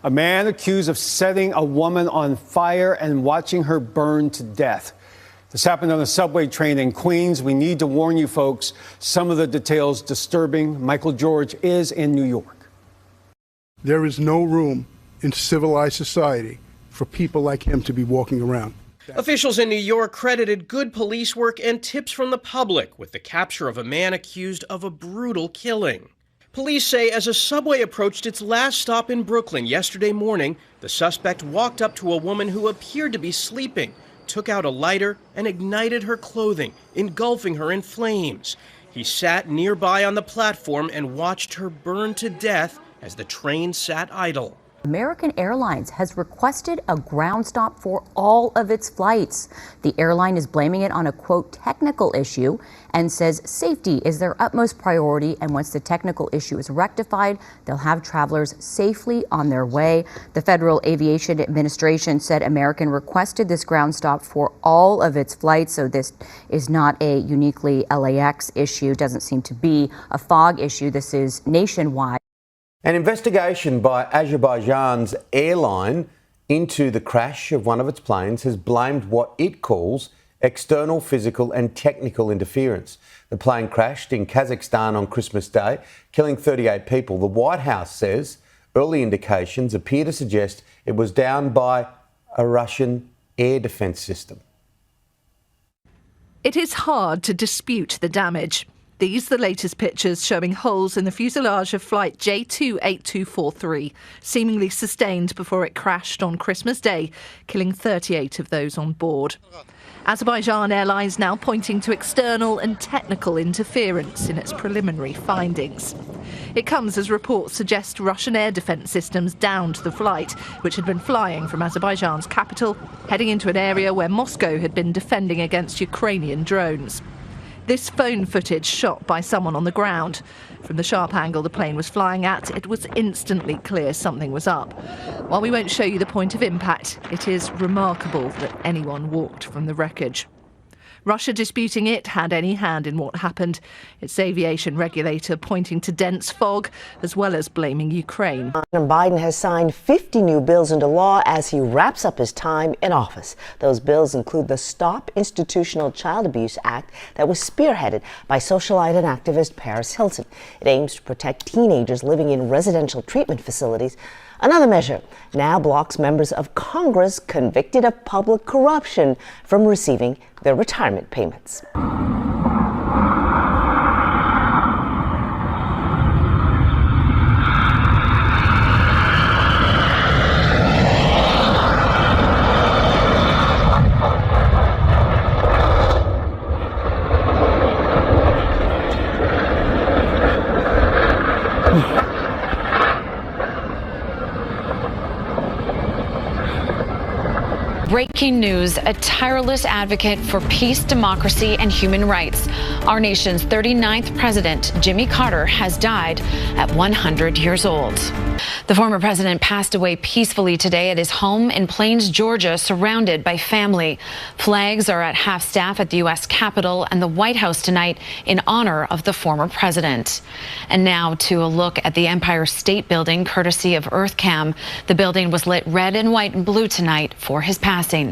A man accused of setting a woman on fire and watching her burn to death. This happened on a subway train in Queens. We need to warn you folks, some of the details disturbing. Michael George is in New York. There is no room in civilized society for people like him to be walking around. Officials in New York credited good police work and tips from the public with the capture of a man accused of a brutal killing. Police say as a subway approached its last stop in Brooklyn yesterday morning, the suspect walked up to a woman who appeared to be sleeping, took out a lighter and ignited her clothing, engulfing her in flames. He sat nearby on the platform and watched her burn to death as the train sat idle. American Airlines has requested a ground stop for all of its flights. The airline is blaming it on a, quote, technical issue and says safety is their utmost priority. And once the technical issue is rectified, they'll have travelers safely on their way. The Federal Aviation Administration said American requested this ground stop for all of its flights. So this is not a uniquely LAX issue. Doesn't seem to be a fog issue. This is nationwide. An investigation by Azerbaijan's airline into the crash of one of its planes has blamed what it calls external physical and technical interference. The plane crashed in Kazakhstan on Christmas Day, killing 38 people. The White House says early indications appear to suggest it was down by a Russian air defense system. It is hard to dispute the damage. These are the latest pictures showing holes in the fuselage of flight J28243, seemingly sustained before it crashed on Christmas Day, killing 38 of those on board. Azerbaijan Airlines now pointing to external and technical interference in its preliminary findings. It comes as reports suggest Russian air defense systems downed the flight, which had been flying from Azerbaijan's capital, heading into an area where Moscow had been defending against Ukrainian drones. This phone footage shot by someone on the ground. From the sharp angle the plane was flying at, it was instantly clear something was up. While we won't show you the point of impact, it is remarkable that anyone walked from the wreckage. Russia disputing it had any hand in what happened, its aviation regulator pointing to dense fog as well as blaming Ukraine. Biden has signed 50 new bills into law as he wraps up his time in office. Those bills include the Stop Institutional Child Abuse Act that was spearheaded by socialite and activist Paris Hilton. It aims to protect teenagers living in residential treatment facilities. Another measure now blocks members of Congress convicted of public corruption from receiving their retirement payments. Breaking news, a tireless advocate for peace, democracy, and human rights. Our nation's 39th president, Jimmy Carter, has died at 100 years old. The former president passed away peacefully today at his home in Plains, Georgia, surrounded by family. Flags are at half-staff at the U.S. Capitol and the White House tonight in honor of the former president. And now to a look at the Empire State Building, courtesy of EarthCam. The building was lit red and white and blue tonight for his passing.